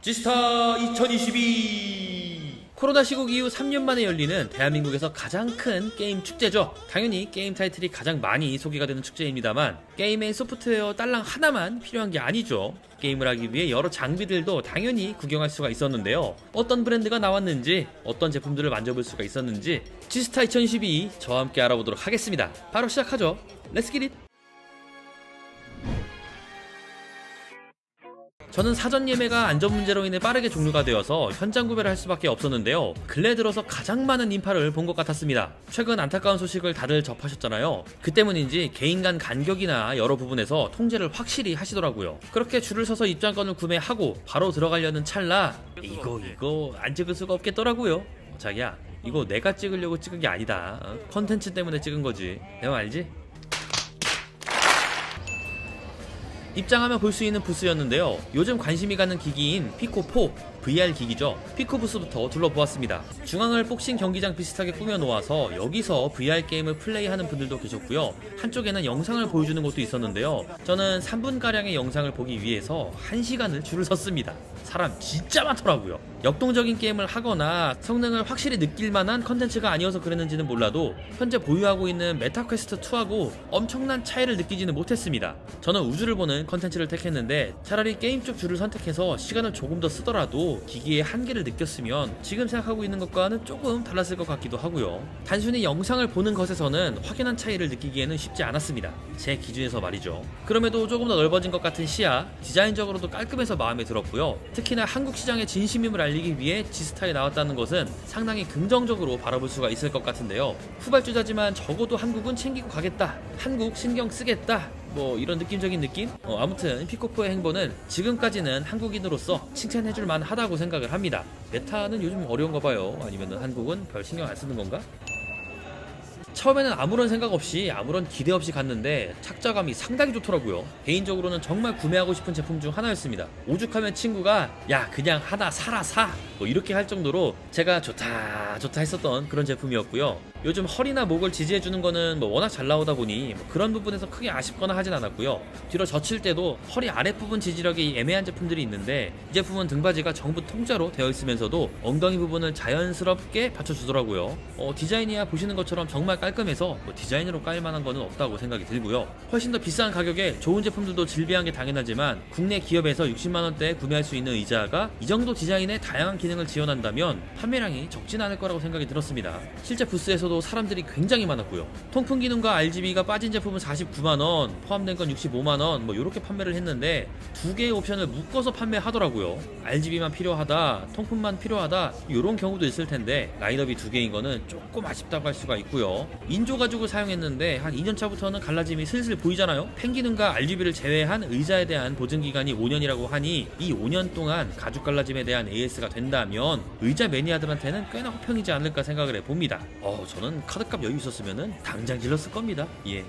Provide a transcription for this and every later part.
지스타 2022 코로나 시국 이후 3년 만에 열리는 대한민국에서 가장 큰 게임 축제죠. 당연히 게임 타이틀이 가장 많이 소개가 되는 축제입니다만 게임의 소프트웨어 딸랑 하나만 필요한 게 아니죠. 게임을 하기 위해 여러 장비들도 당연히 구경할 수가 있었는데요. 어떤 브랜드가 나왔는지, 어떤 제품들을 만져볼 수가 있었는지 지스타 2022 저와 함께 알아보도록 하겠습니다. 바로 시작하죠. 렛츠 기릿! 저는 사전 예매가 안전 문제로 인해 빠르게 종료가 되어서 현장 구매를 할 수밖에 없었는데요. 근래 들어서 가장 많은 인파를 본 것 같았습니다. 최근 안타까운 소식을 다들 접하셨잖아요. 그 때문인지 개인 간 간격이나 여러 부분에서 통제를 확실히 하시더라고요. 그렇게 줄을 서서 입장권을 구매하고 바로 들어가려는 찰나 이거 안 찍을 수가 없겠더라고요. 자기야, 이거 내가 찍으려고 찍은 게 아니다. 컨텐츠 때문에 찍은 거지. 내가 알지? 입장하면 볼 수 있는 부스였는데요. 요즘 관심이 가는 기기인 피코4 VR 기기죠. 피코 부스부터 둘러보았습니다. 중앙을 복싱 경기장 비슷하게 꾸며놓아서 여기서 VR 게임을 플레이하는 분들도 계셨고요. 한쪽에는 영상을 보여주는 곳도 있었는데요. 저는 3분가량의 영상을 보기 위해서 1시간을 줄을 섰습니다. 사람 진짜 많더라고요. 역동적인 게임을 하거나 성능을 확실히 느낄 만한 컨텐츠가 아니어서 그랬는지는 몰라도 현재 보유하고 있는 메타퀘스트2하고 엄청난 차이를 느끼지는 못했습니다. 저는 우주를 보는 컨텐츠를 택했는데 차라리 게임 쪽 줄을 선택해서 시간을 조금 더 쓰더라도 기기의 한계를 느꼈으면 지금 생각하고 있는 것과는 조금 달랐을 것 같기도 하고요. 단순히 영상을 보는 것에서는 확연한 차이를 느끼기에는 쉽지 않았습니다. 제 기준에서 말이죠. 그럼에도 조금 더 넓어진 것 같은 시야, 디자인적으로도 깔끔해서 마음에 들었고요. 특히나 한국 시장의 진심임을 알리기 위해 지스타에 나왔다는 것은 상당히 긍정적으로 바라볼 수가 있을 것 같은데요. 후발주자지만 적어도 한국은 챙기고 가겠다, 한국 신경 쓰겠다, 뭐 이런 느낌적인 느낌? 아무튼 피코4의 행보는 지금까지는 한국인으로서 칭찬해줄 만하다고 생각을 합니다. 메타는 요즘 어려운가 봐요. 아니면 한국은 별 신경 안 쓰는 건가? 처음에는 아무런 생각 없이 아무런 기대 없이 갔는데 착자감이 상당히 좋더라고요. 개인적으로는 정말 구매하고 싶은 제품 중 하나였습니다. 오죽하면 친구가 야 그냥 하나 사라 사! 뭐 이렇게 할 정도로 제가 좋다 했었던 그런 제품이었고요. 요즘 허리나 목을 지지해주는 거는 뭐 워낙 잘 나오다 보니 뭐 그런 부분에서 크게 아쉽거나 하진 않았고요. 뒤로 젖힐 때도 허리 아랫부분 지지력이 애매한 제품들이 있는데 이 제품은 등받이가 전부 통짜로 되어 있으면서도 엉덩이 부분을 자연스럽게 받쳐주더라고요. 디자인이야 보시는 것처럼 정말 깔끔해서 뭐 디자인으로 깔만한 거는 없다고 생각이 들고요. 훨씬 더 비싼 가격에 좋은 제품들도 질비한 게 당연하지만 국내 기업에서 60만원대에 구매할 수 있는 의자가 이 정도 디자인의 다양한 기능을 지원한다면 판매량이 적진 않을 거라고 생각이 들었습니다. 실제 부스에서도 사람들이 굉장히 많았고요. 통풍 기능과 RGB가 빠진 제품은 49만원, 포함된 건 65만원 뭐 이렇게 판매를 했는데 두 개의 옵션을 묶어서 판매하더라고요. RGB만 필요하다, 통풍만 필요하다 이런 경우도 있을 텐데 라인업이 두 개인 거는 조금 아쉽다고 할 수가 있고요. 인조 가죽을 사용했는데 한 2년차부터는 갈라짐이 슬슬 보이잖아요. 펜 기능과 RGB를 제외한 의자에 대한 보증기간이 5년이라고 하니 이 5년 동안 가죽 갈라짐에 대한 AS가 된다면 의자 매니아들한테는 꽤나 호평이지 않을까 생각을 해봅니다. 저는 카드값 여유 있었으면 당장 질렀을 겁니다. 예.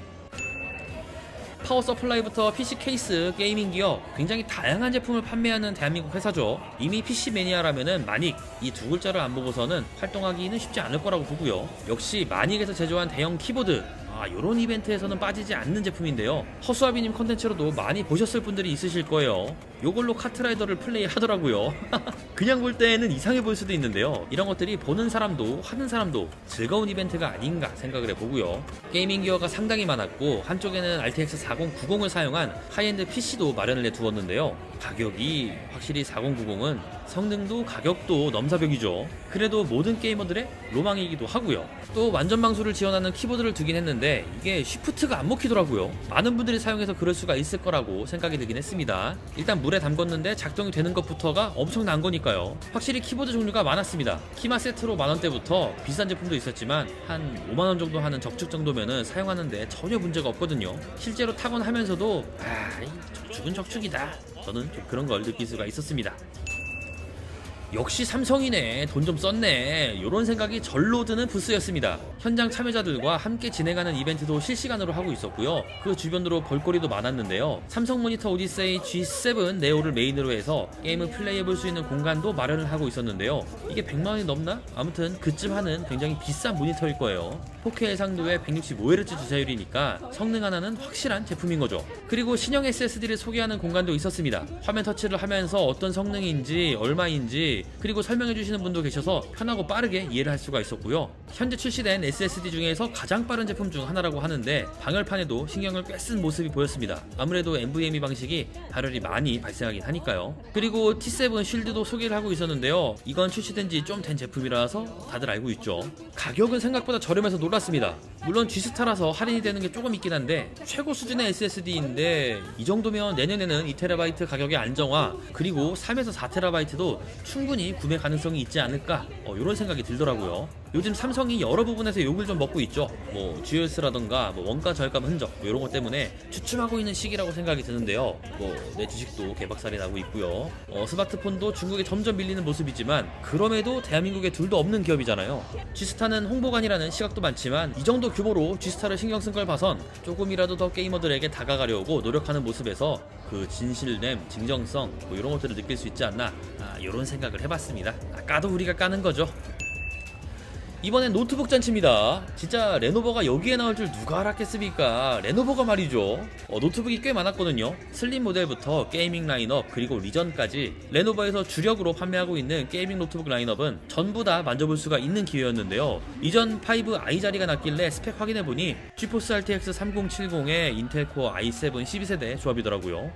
파워 서플라이부터 PC 케이스, 게이밍 기어 굉장히 다양한 제품을 판매하는 대한민국 회사죠. 이미 PC 매니아라면은 마닉 이 두 글자를 안 보고서는 활동하기는 쉽지 않을 거라고 보고요. 역시 마닉에서 제조한 대형 키보드, 요런 이벤트에서는 빠지지 않는 제품인데요. 허수아비님 컨텐츠로도 많이 보셨을 분들이 있으실 거예요. 요걸로 카트라이더를 플레이 하더라고요. 그냥 볼 때는 이상해 보일 수도 있는데요. 이런 것들이 보는 사람도 하는 사람도 즐거운 이벤트가 아닌가 생각을 해보고요. 게이밍 기어가 상당히 많았고 한쪽에는 RTX 4090을 사용한 하이엔드 PC도 마련을 해두었는데요. 가격이 확실히 4090은 성능도 가격도 넘사벽이죠. 그래도 모든 게이머들의 로망이기도 하고요. 또 완전 방수를 지원하는 키보드를 두긴 했는데 이게 쉬프트가 안 먹히더라고요. 많은 분들이 사용해서 그럴 수가 있을 거라고 생각이 들긴 했습니다. 일단 물에 담궜는데 작동이 되는 것부터가 엄청난 거니까요. 확실히 키보드 종류가 많았습니다. 키마 세트로 만원대부터 비싼 제품도 있었지만 한 5만원 정도 하는 적축 정도면은 사용하는데 전혀 문제가 없거든요. 실제로 타곤 하면서도 적축은 적축이다, 저는 좀 그런 걸 느낄 수가 있었습니다. 역시 삼성이네, 돈 좀 썼네, 이런 생각이 절로 드는 부스였습니다. 현장 참여자들과 함께 진행하는 이벤트도 실시간으로 하고 있었고요. 그 주변으로 볼거리도 많았는데요. 삼성 모니터 오디세이 G7 네오를 메인으로 해서 게임을 플레이해볼 수 있는 공간도 마련을 하고 있었는데요. 이게 100만원이 넘나? 아무튼 그쯤 하는 굉장히 비싼 모니터일 거예요. 4K 해상도에 165Hz 주사율이니까 성능 하나는 확실한 제품인 거죠. 그리고 신형 SSD를 소개하는 공간도 있었습니다. 화면 터치를 하면서 어떤 성능인지 얼마인지 그리고 설명해 주시는 분도 계셔서 편하고 빠르게 이해를 할 수가 있었고요. 현재 출시된 SSD 중에서 가장 빠른 제품 중 하나라고 하는데 방열판에도 신경을 꽤 쓴 모습이 보였습니다. 아무래도 NVMe 방식이 발열이 많이 발생하긴 하니까요. 그리고 T7 쉴드도 소개를 하고 있었는데요. 이건 출시된 지 좀 된 제품이라서 다들 알고 있죠. 가격은 생각보다 저렴해서 놀랐습니다. 물론 G스타라서 할인이 되는 게 조금 있긴 한데 최고 수준의 SSD인데 이 정도면 내년에는 2TB 가격의 안정화 그리고 3에서 4TB도 충분히 구매 가능성이 있지 않을까 이런 생각이 들더라고요. 요즘 삼성이 여러 부분에서 욕을 좀 먹고 있죠. 뭐 GS라던가 뭐 원가 절감 흔적 이런 것 때문에 주춤하고 있는 시기라고 생각이 드는데요. 뭐 내 주식도 개박살이 나고 있고요. 스마트폰도 중국에 점점 밀리는 모습이지만 그럼에도 대한민국에 둘도 없는 기업이잖아요. G스타는 홍보관이라는 시각도 많지만 이 정도 규모로 G스타를 신경 쓴 걸 봐선 조금이라도 더 게이머들에게 다가가려고 노력하는 모습에서 그 진실됨, 진정성 뭐 이런 것들을 느낄 수 있지 않나 이런 생각을 해봤습니다. 까도 우리가 까는 거죠. 이번엔 노트북 잔치입니다. 진짜 레노버가 여기에 나올 줄 누가 알았겠습니까? 레노버가 말이죠. 노트북이 꽤 많았거든요. 슬림 모델부터 게이밍 라인업 그리고 리전까지 레노버에서 주력으로 판매하고 있는 게이밍 노트북 라인업은 전부 다 만져볼 수가 있는 기회였는데요. 이전 5i 자리가 났길래 스펙 확인해보니 GeForce RTX 3070에 인텔 코어 i7 12세대 조합이더라고요.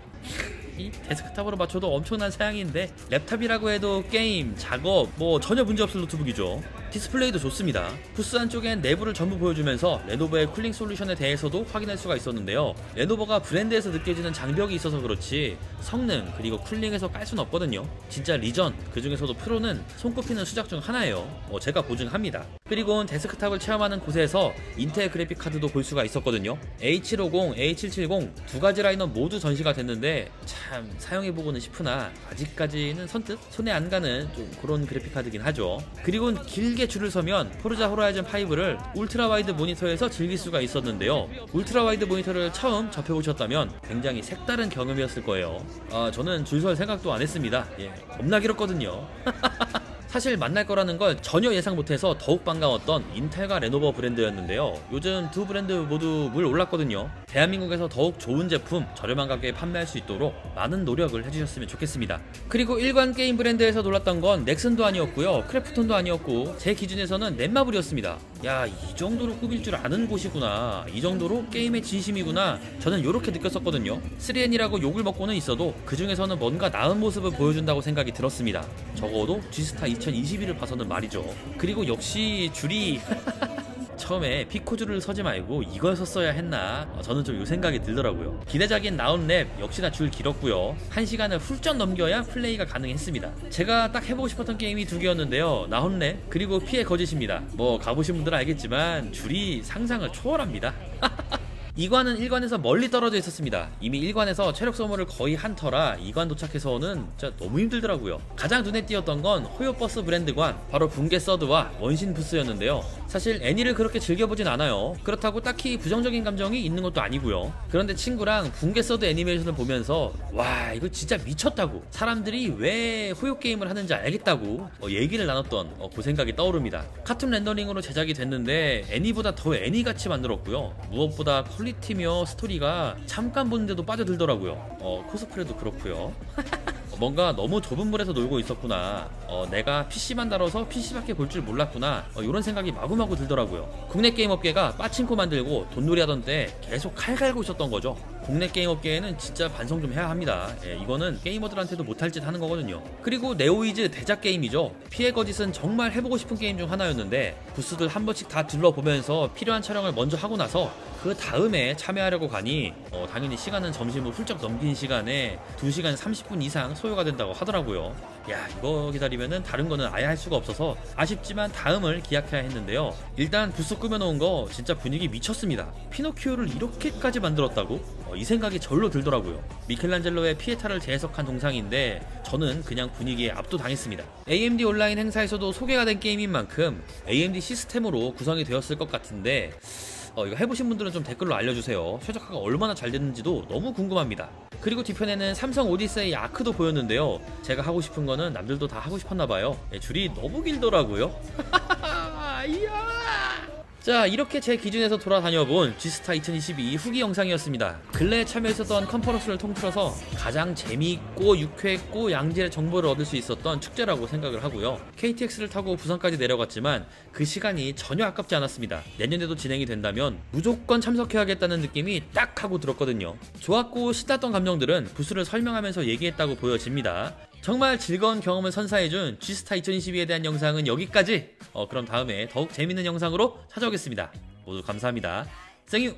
이 데스크탑으로 맞춰도 엄청난 사양인데 랩탑이라고 해도 게임, 작업 뭐 전혀 문제없을 노트북이죠. 디스플레이도 좋습니다. 부스 안쪽엔 내부를 전부 보여주면서 레노버의 쿨링 솔루션에 대해서도 확인할 수가 있었는데요. 레노버가 브랜드에서 느껴지는 장벽이 있어서 그렇지 성능 그리고 쿨링에서 깔 수는 없거든요. 진짜 리전 그 중에서도 프로는 손꼽히는 수작 중 하나예요. 제가 보증합니다. 그리고 데스크탑을 체험하는 곳에서 인텔 그래픽 카드도 볼 수가 있었거든요. A750, A770 두 가지 라인업 모두 전시가 됐는데 참 사용해보고는 싶으나 아직까지는 선뜻 손에 안 가는 좀 그런 그래픽 카드긴 하죠. 그리고 길게 줄을 서면 포르자 호라이즌 5를 울트라 와이드 모니터에서 즐길 수가 있었는데요. 울트라 와이드 모니터를 처음 접해보셨다면 굉장히 색다른 경험이었을 거예요. 저는 줄 설 생각도 안 했습니다. 겁나 길었거든요. 사실 만날 거라는 걸 전혀 예상 못해서 더욱 반가웠던 인텔과 레노버 브랜드였는데요. 요즘 두 브랜드 모두 물 올랐거든요. 대한민국에서 더욱 좋은 제품 저렴한 가격에 판매할 수 있도록 많은 노력을 해주셨으면 좋겠습니다. 그리고 일반 게임 브랜드에서 놀랐던 건 넥슨도 아니었고요, 크래프톤도 아니었고 제 기준에서는 넷마블이었습니다. 야, 이 정도로 꾸밀 줄 아는 곳이구나, 이 정도로 게임의 진심이구나, 저는 이렇게 느꼈었거든요. 3N이라고 욕을 먹고는 있어도 그 중에서는 뭔가 나은 모습을 보여준다고 생각이 들었습니다. 적어도 G스타 2021을 봐서는 말이죠. 그리고 역시 줄이 처음에 피코줄을 서지 말고 이걸 섰어야 했나, 저는 좀 요 생각이 들더라고요. 기대작인 나운랩 역시나 줄 길었고요. 1시간을 훌쩍 넘겨야 플레이가 가능했습니다. 제가 딱 해보고 싶었던 게임이 두 개였는데요. 나운랩 그리고 피해 거짓입니다. 뭐 가보신 분들은 알겠지만 줄이 상상을 초월합니다. 2관은 1관에서 멀리 떨어져 있었습니다. 이미 1관에서 체력 소모를 거의 한 터라 2관 도착해서는 진짜 너무 힘들더라고요. 가장 눈에 띄었던 건 호요버스 브랜드관, 바로 붕괴 서드와 원신 부스였는데요. 사실 애니를 그렇게 즐겨보진 않아요. 그렇다고 딱히 부정적인 감정이 있는 것도 아니고요. 그런데 친구랑 붕괴 서드 애니메이션을 보면서 와, 이거 진짜 미쳤다고, 사람들이 왜 호요 게임을 하는지 알겠다고 얘기를 나눴던 그 생각이 떠오릅니다. 카툰 렌더링으로 제작이 됐는데 애니보다 더 애니같이 만들었고요. 무엇보다 퀄리티며 스토리가 잠깐 보는데도 빠져들더라고요. 코스프레도 그렇고요. 뭔가 너무 좁은 물에서 놀고 있었구나, 내가 PC만 다뤄서 PC밖에 볼 줄 몰랐구나, 이런 생각이 마구마구 들더라고요. 국내 게임 업계가 빠친코 만들고 돈놀이 하던 때 계속 칼 갈고 있었던 거죠. 국내 게임 업계에는 진짜 반성 좀 해야 합니다. 이거는 게이머들한테도 못할 짓 하는 거거든요. 그리고 네오이즈 대작 게임이죠. 피해 거짓은 정말 해보고 싶은 게임 중 하나였는데 부스들 한 번씩 다 둘러보면서 필요한 촬영을 먼저 하고 나서 그 다음에 참여하려고 가니 당연히 시간은 점심을 훌쩍 넘긴 시간에 2시간 30분 이상 소요가 된다고 하더라고요. 야, 이거 기다리면은 다른 거는 아예 할 수가 없어서 아쉽지만 다음을 기약해야 했는데요. 일단 부스 꾸며놓은 거 진짜 분위기 미쳤습니다. 피노키오를 이렇게까지 만들었다고? 이 생각이 절로 들더라고요. 미켈란젤로의 피에타를 재해석한 동상인데 저는 그냥 분위기에 압도당했습니다. AMD 온라인 행사에서도 소개가 된 게임인 만큼 AMD 시스템으로 구성이 되었을 것 같은데 이거 해보신 분들은 좀 댓글로 알려주세요. 최적화가 얼마나 잘 됐는지도 너무 궁금합니다. 그리고 뒤편에는 삼성 오디세이 아크도 보였는데요. 제가 하고 싶은 거는 남들도 다 하고 싶었나봐요. 줄이 너무 길더라고요. 이야! 자, 이렇게 제 기준에서 돌아다녀본 G스타 2022 후기 영상이었습니다. 근래에 참여했었던 컨퍼런스를 통틀어서 가장 재미있고 유쾌했고 양질의 정보를 얻을 수 있었던 축제라고 생각을 하고요. KTX를 타고 부산까지 내려갔지만 그 시간이 전혀 아깝지 않았습니다. 내년에도 진행이 된다면 무조건 참석해야겠다는 느낌이 딱 하고 들었거든요. 좋았고 신났던 감정들은 부스를 설명하면서 얘기했다고 보여집니다. 정말 즐거운 경험을 선사해준 G스타 2022에 대한 영상은 여기까지. 그럼 다음에 더욱 재밌는 영상으로 찾아오겠습니다. 모두 감사합니다. 생유!